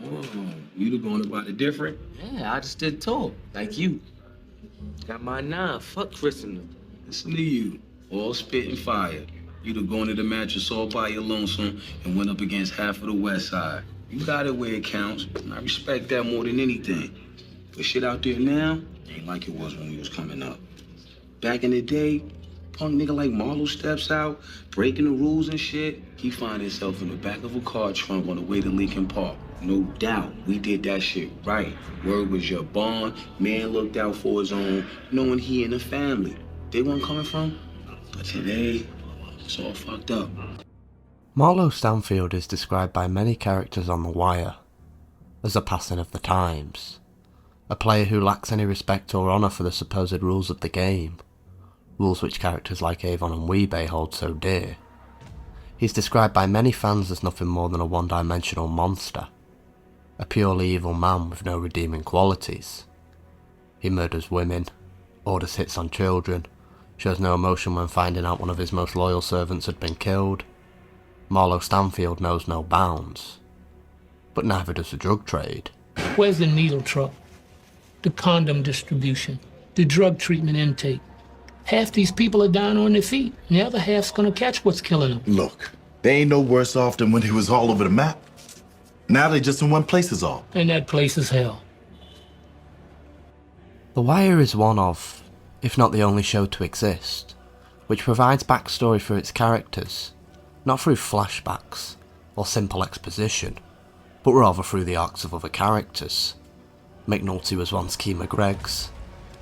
Oh, you going about it different? Yeah, I just did too. Like you. Got my 9. Fuck Christendom. Listen to you, all spit and fire. You'd have gone to the mattress all by your lonesome and went up against half of the West Side. You got it where it counts, and I respect that more than anything. But shit out there now ain't like it was when we was coming up. Back in the day, punk nigga like Marlo steps out, breaking the rules and shit. He find himself in the back of a car trunk on the way to Lincoln Park. No doubt, we did that shit right. Word was your bond, man looked out for his own, knowing he in the family. They weren't coming from, but today, it's all fucked up. Marlo Stanfield is described by many characters on The Wire as a passing of the times, a player who lacks any respect or honour for the supposed rules of the game, rules which characters like Avon and Weebay hold so dear. He's described by many fans as nothing more than a one-dimensional monster, a purely evil man with no redeeming qualities. He murders women, orders hits on children, shows no emotion when finding out one of his most loyal servants had been killed. Marlo Stanfield knows no bounds. But neither does the drug trade. Where's the needle truck? The condom distribution? The drug treatment intake? Half these people are down on their feet, and the other half's gonna catch what's killing them. Look, they ain't no worse off than when he was all over the map. Now they just in one place is all. And that place is hell. The Wire is one of, if not the only show to exist, which provides backstory for its characters, not through flashbacks or simple exposition, but rather through the arcs of other characters. McNulty was once Kima Greggs,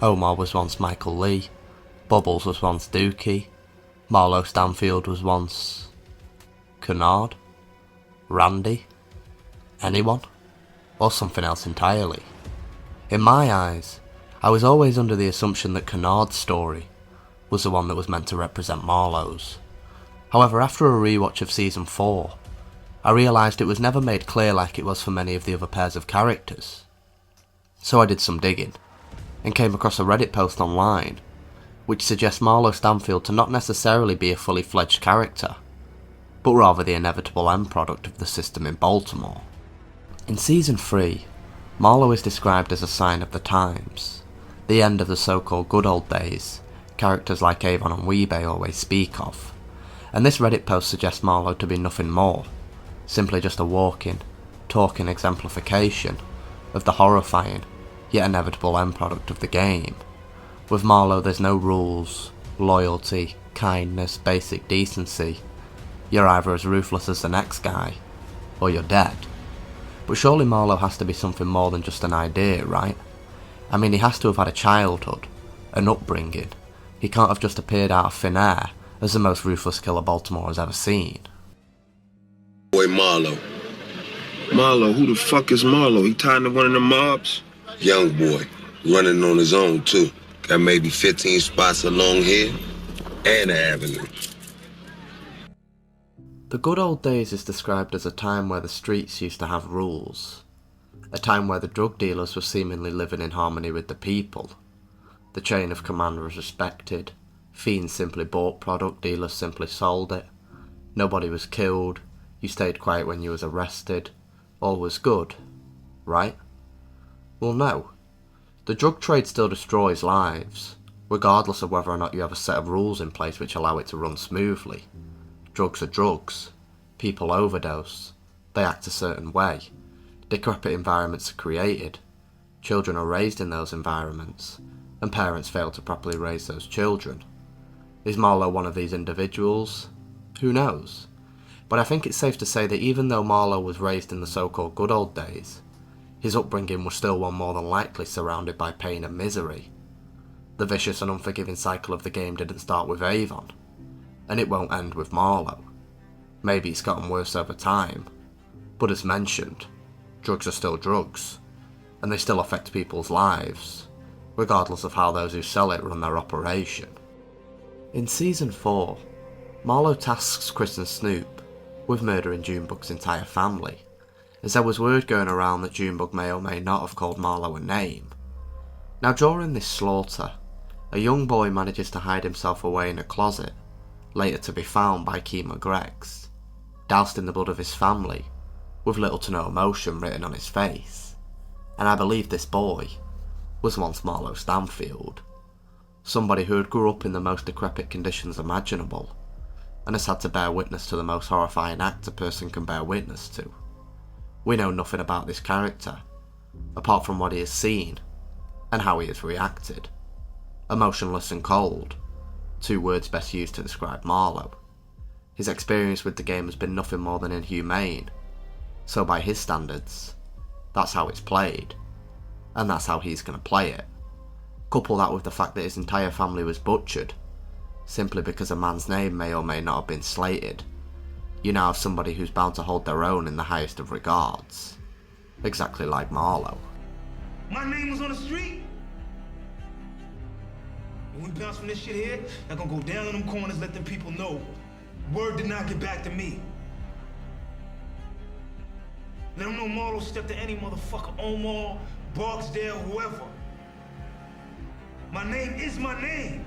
Omar was once Michael Lee, Bubbles was once Dookie, Marlo Stanfield was once Kennard, Randy, anyone, or something else entirely. In my eyes, I was always under the assumption that Kennard's story was the one that was meant to represent Marlo's. However, after a rewatch of Season 4, I realised it was never made clear like it was for many of the other pairs of characters. So I did some digging, and came across a Reddit post online, which suggests Marlo Stanfield to not necessarily be a fully fledged character, but rather the inevitable end product of the system in Baltimore. In Season 3, Marlo is described as a sign of the times, the end of the so-called good old days characters like Avon and Weebay always speak of, and this Reddit post suggests Marlo to be nothing more, simply just a walking, talking exemplification of the horrifying, yet inevitable end product of the game. With Marlo there's no rules, loyalty, kindness, basic decency. You're either as ruthless as the next guy, or you're dead. But surely Marlo has to be something more than just an idea, right? I mean, he has to have had a childhood, an upbringing. He can't have just appeared out of thin air as the most ruthless killer Baltimore has ever seen. Boy, Marlo. Marlo, who the fuck is Marlo? He tied to one of the mobs? Young boy, running on his own, too. Got maybe 15 spots along here and the avenue. The good old days is described as a time where the streets used to have rules. A time where the drug dealers were seemingly living in harmony with the people. The chain of command was respected. Fiends simply bought product, dealers simply sold it. Nobody was killed. You stayed quiet when you was arrested. All was good, right? Well, no. The drug trade still destroys lives, regardless of whether or not you have a set of rules in place which allow it to run smoothly. Drugs are drugs. People overdose. They act a certain way. Decrepit environments are created. Children are raised in those environments, and parents fail to properly raise those children. Is Marlo one of these individuals? Who knows? But I think it's safe to say that even though Marlo was raised in the so-called good old days, his upbringing was still one more than likely surrounded by pain and misery. The vicious and unforgiving cycle of the game didn't start with Avon, and it won't end with Marlo. Maybe it's gotten worse over time, but as mentioned, drugs are still drugs, and they still affect people's lives, regardless of how those who sell it run their operation. In Season 4, Marlo tasks Chris and Snoop with murdering Junebug's entire family, as there was word going around that Junebug may or may not have called Marlo a name. Now during this slaughter, a young boy manages to hide himself away in a closet, later to be found by Kima Greggs, doused in the blood of his family, with little to no emotion written on his face, and I believe this boy was once Marlo Stanfield, somebody who had grew up in the most decrepit conditions imaginable, and has had to bear witness to the most horrifying act a person can bear witness to. We know nothing about this character, apart from what he has seen, and how he has reacted. Emotionless and cold, 2 words best used to describe Marlo. His experience with the game has been nothing more than inhumane, so by his standards, that's how it's played, and that's how he's going to play it. Couple that with the fact that his entire family was butchered, simply because a man's name may or may not have been slated, you now have somebody who's bound to hold their own in the highest of regards, exactly like Marlo. My name was on the street. When we bounce from this shit here, I'm gonna go down in them corners, let them people know. Word did not get back to me. Let them know Marlo stepped to any motherfucker, Omar, Barksdale, whoever. My name is my name.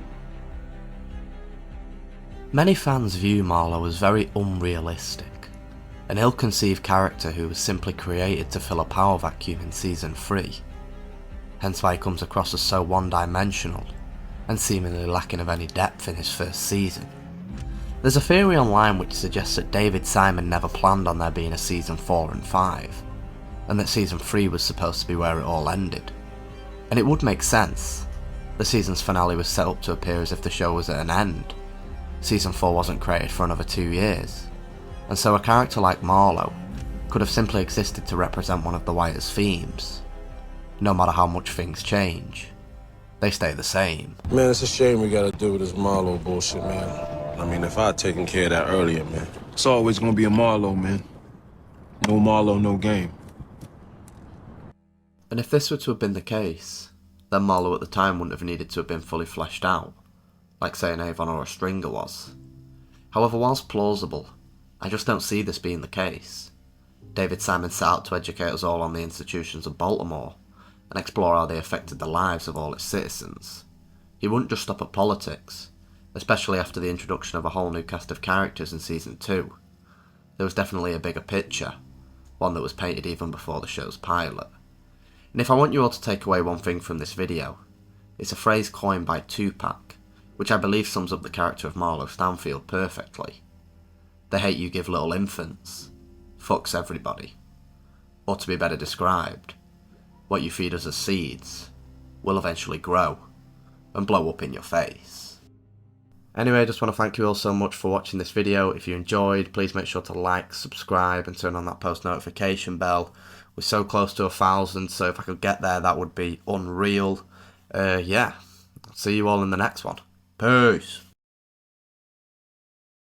Many fans view Marlo as very unrealistic, an ill-conceived character who was simply created to fill a power vacuum in Season 3, hence why he comes across as so one-dimensional and seemingly lacking of any depth in his first season. There's a theory online which suggests that David Simon never planned on there being a Season 4 and 5, and that Season 3 was supposed to be where it all ended. And it would make sense. The season's finale was set up to appear as if the show was at an end. Season 4 wasn't created for another 2 years, and so a character like Marlo could have simply existed to represent one of the Wire's themes. No matter how much things change, they stay the same. Man, it's a shame we gotta do with this Marlo bullshit, man. I mean, if I'd taken care of that earlier, man. It's always gonna be a Marlo, man. No Marlo, no game. And if this were to have been the case, then Marlo at the time wouldn't have needed to have been fully fleshed out, like say an Avon or a Stringer was. However, whilst plausible, I just don't see this being the case. David Simon set out to educate us all on the institutions of Baltimore, and explore how they affected the lives of all its citizens. He wouldn't just stop at politics, especially after the introduction of a whole new cast of characters in Season 2. There was definitely a bigger picture, one that was painted even before the show's pilot. And if I want you all to take away one thing from this video, it's a phrase coined by Tupac, which I believe sums up the character of Marlo Stanfield perfectly. The hate you give little infants fucks everybody. Or to be better described, what you feed us as seeds will eventually grow and blow up in your face. Anyway, I just want to thank you all so much for watching this video. If you enjoyed, please make sure to like, subscribe and turn on that post notification bell. We're so close to 1,000, so if I could get there that would be unreal. Yeah, see you all in the next one. Peace.